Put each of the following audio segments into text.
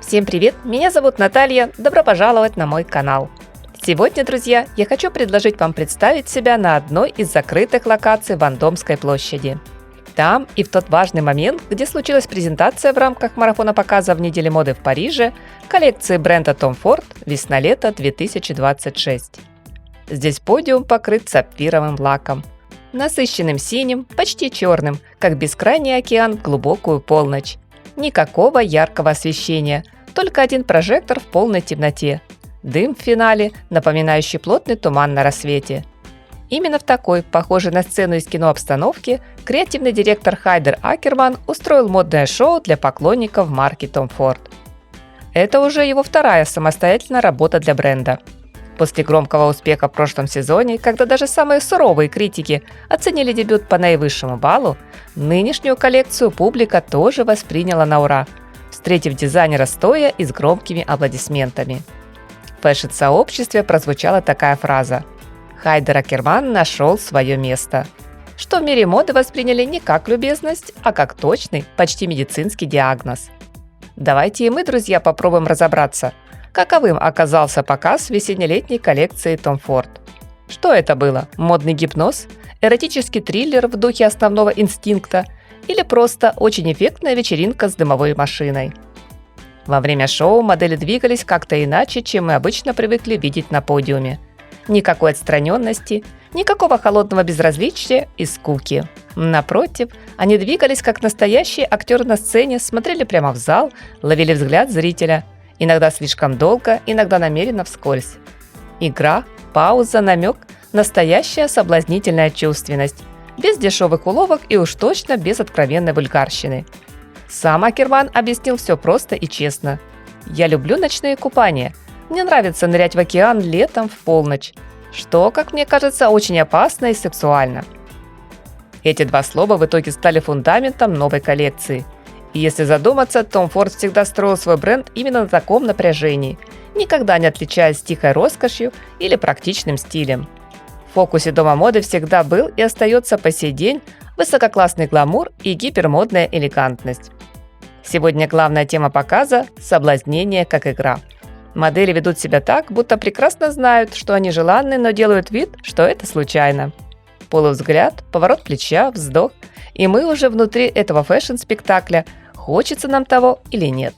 Всем привет! Меня зовут Наталья. Добро пожаловать на мой канал. Сегодня, друзья, я хочу предложить вам представить себя на одной из закрытых локаций Вандомской площади. Там и в тот важный момент, где случилась презентация в рамках марафона показа в неделе моды в Париже коллекции бренда Tom Ford весна-лето 2026. Здесь подиум покрыт сапфировым лаком. Насыщенным синим, почти черным, как бескрайний океан в глубокую полночь. Никакого яркого освещения, только один прожектор в полной темноте. Дым в финале, напоминающий плотный туман на рассвете. Именно в такой, похожей на сцену из кино обстановке, креативный директор Хайдер Акерман устроил модное шоу для поклонников марки Tom Ford. Это уже его вторая самостоятельная работа для бренда. После громкого успеха в прошлом сезоне, когда даже самые суровые критики оценили дебют по наивысшему баллу, нынешнюю коллекцию публика тоже восприняла на ура, встретив дизайнера стоя и с громкими аплодисментами. В фэшн-сообществе прозвучала такая фраза: «Хайдер Акерман нашел свое место», что в мире моды восприняли не как любезность, а как точный, почти медицинский диагноз. Давайте и мы, друзья, попробуем разобраться, каковым оказался показ весенне-летней коллекции Tom Ford. Что это было? Модный гипноз? Эротический триллер в духе основного инстинкта? Или просто очень эффектная вечеринка с дымовой машиной? Во время шоу модели двигались как-то иначе, чем мы обычно привыкли видеть на подиуме. Никакой отстраненности, никакого холодного безразличия и скуки. Напротив, они двигались как настоящие актеры на сцене, смотрели прямо в зал, ловили взгляд зрителя. Иногда слишком долго, иногда намеренно вскользь. Игра, пауза, намек – настоящая соблазнительная чувственность. Без дешевых уловок и уж точно без откровенной вульгарщины. Сам Акерман объяснил все просто и честно. «Я люблю ночные купания. Мне нравится нырять в океан летом в полночь, что, как мне кажется, очень опасно и сексуально». Эти два слова в итоге стали фундаментом новой коллекции. И если задуматься, Tom Ford всегда строил свой бренд именно на таком напряжении, никогда не отличаясь тихой роскошью или практичным стилем. В фокусе дома моды всегда был и остается по сей день высококлассный гламур и гипермодная элегантность. Сегодня главная тема показа – соблазнение как игра. Модели ведут себя так, будто прекрасно знают, что они желанны, но делают вид, что это случайно. Полувзгляд, поворот плеча, вздох, и мы уже внутри этого фэшн-спектакля, хочется нам того или нет.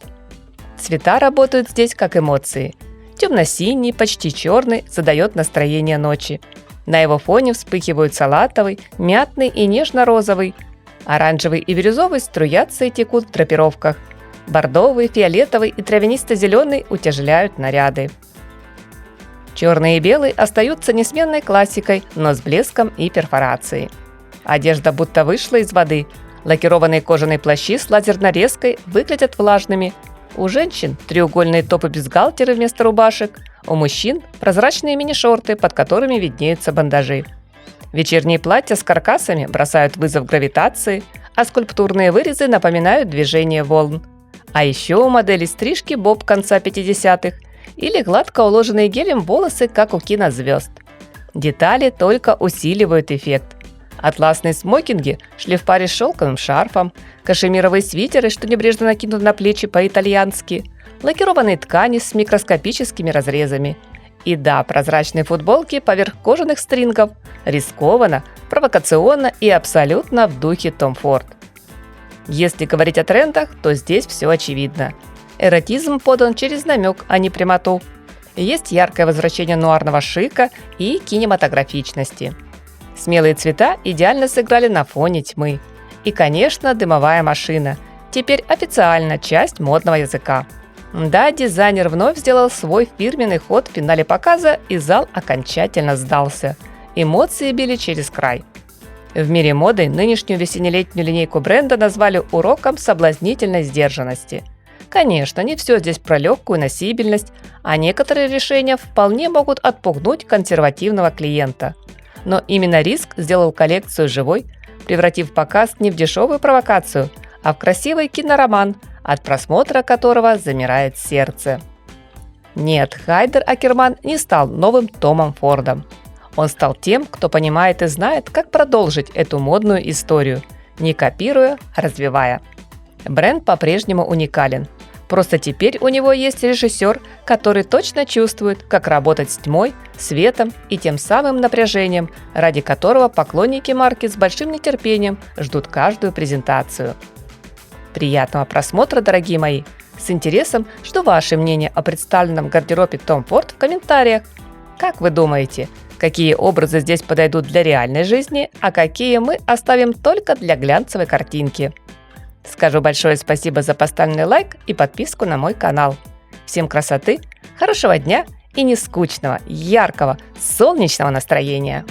Цвета работают здесь как эмоции. Темно-синий, почти черный задает настроение ночи. На его фоне вспыхивают салатовый, мятный и нежно-розовый. Оранжевый и бирюзовый струятся и текут в драпировках. Бордовый, фиолетовый и травянисто-зеленый утяжеляют наряды. Черный и белый остаются несменной классикой, но с блеском и перфорацией. Одежда будто вышла из воды. Лакированные кожаные плащи с лазерной резкой выглядят влажными. У женщин треугольные топы-бюстгальтеры вместо рубашек. У мужчин прозрачные мини-шорты, под которыми виднеются бандажи. Вечерние платья с каркасами бросают вызов гравитации, а скульптурные вырезы напоминают движение волн. А еще у моделей стрижки боб конца 50-х или гладко уложенные гелем волосы, как у кинозвезд. Детали только усиливают эффект. Атласные смокинги шли в паре с шелковым шарфом, кашемировые свитеры, что небрежно накинуты на плечи по-итальянски, лакированные ткани с микроскопическими разрезами. И да, прозрачные футболки поверх кожаных стрингов. Рискованно, провокационно и абсолютно в духе Tom Ford. Если говорить о трендах, то здесь все очевидно. Эротизм подан через намек, а не прямоту. Есть яркое возвращение нуарного шика и кинематографичности. Смелые цвета идеально сыграли на фоне тьмы. И, конечно, дымовая машина. Теперь официально часть модного языка. Да, дизайнер вновь сделал свой фирменный ход в финале показа, и зал окончательно сдался. Эмоции били через край. В мире моды нынешнюю весенне-летнюю линейку бренда назвали уроком соблазнительной сдержанности. Конечно, не все здесь про легкую носибельность, а некоторые решения вполне могут отпугнуть консервативного клиента. Но именно риск сделал коллекцию живой, превратив показ не в дешевую провокацию, а в красивый кинороман, от просмотра которого замирает сердце. Нет, Хайдер Акерман не стал новым Томом Фордом. Он стал тем, кто понимает и знает, как продолжить эту модную историю, не копируя, а развивая. Бренд по-прежнему уникален. Просто теперь у него есть режиссер, который точно чувствует, как работать с тьмой, светом и тем самым напряжением, ради которого поклонники марки с большим нетерпением ждут каждую презентацию. Приятного просмотра, дорогие мои! С интересом жду ваше мнение о представленном гардеробе Tom Ford в комментариях. Как вы думаете, какие образы здесь подойдут для реальной жизни, а какие мы оставим только для глянцевой картинки? Скажу большое спасибо за поставленный лайк и подписку на мой канал. Всем красоты, хорошего дня и нескучного, яркого, солнечного настроения!